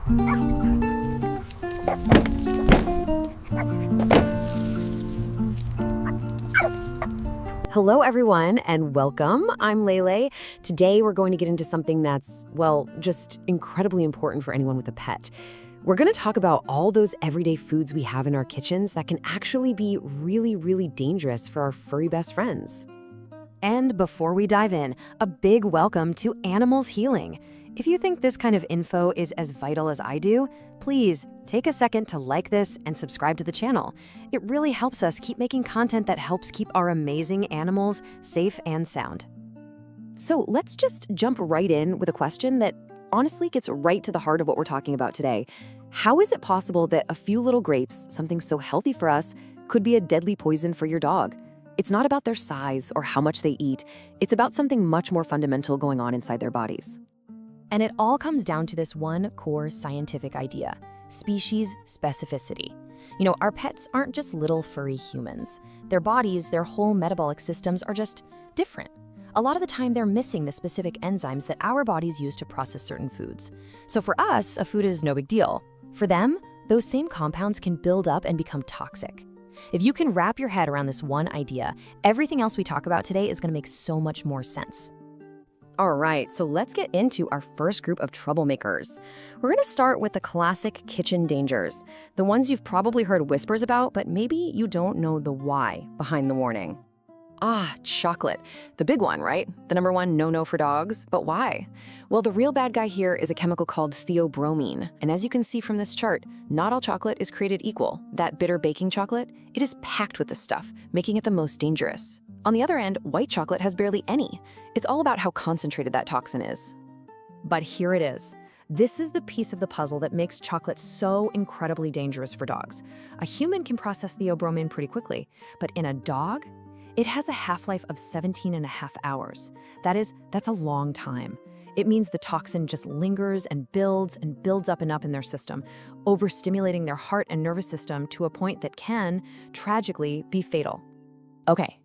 Hello, everyone, and welcome. I'm Lele. Today, we're going to get into something that's, well, just incredibly important for anyone with a pet. We're going to talk about all those everyday foods we have in our kitchens that can actually be really, really dangerous for our furry best friends. And before we dive in, a big welcome to Animals Healing. If you think this kind of info is as vital as I do, please take a second to like this and subscribe to the channel. It really helps us keep making content that helps keep our amazing animals safe and sound. So let's just jump right in with a question that honestly gets right to the heart of what we're talking about today. How is it possible that a few little grapes, something so healthy for us, could be a deadly poison for your dog? It's not about their size or how much they eat. It's about something much more fundamental going on inside their bodies. And it all comes down to this one core scientific idea: species specificity. Our pets aren't just little furry humans. Their bodies, their whole metabolic systems are just different. A lot of the time, they're missing the specific enzymes that our bodies use to process certain foods. So for us, a food is no big deal. For them, those same compounds can build up and become toxic. If you can wrap your head around this one idea, everything else we talk about today is going to make so much more sense. All right, so let's get into our first group of troublemakers. We're going to start with the classic kitchen dangers, the ones you've probably heard whispers about, but maybe you don't know the why behind the warning. Chocolate. The big one, right? The number one no-no for dogs. But why? Well, the real bad guy here is a chemical called theobromine. And as you can see from this chart, not all chocolate is created equal. That bitter baking chocolate, it is packed with this stuff, making it the most dangerous. On the other end, white chocolate has barely any. It's all about how concentrated that toxin is. But here it is. This is the piece of the puzzle that makes chocolate so incredibly dangerous for dogs. A human can process theobromine pretty quickly, but in a dog, it has a half-life of 17.5 hours. That's a long time. It means the toxin just lingers and builds up and up in their system, overstimulating their heart and nervous system to a point that can, tragically, be fatal. Okay,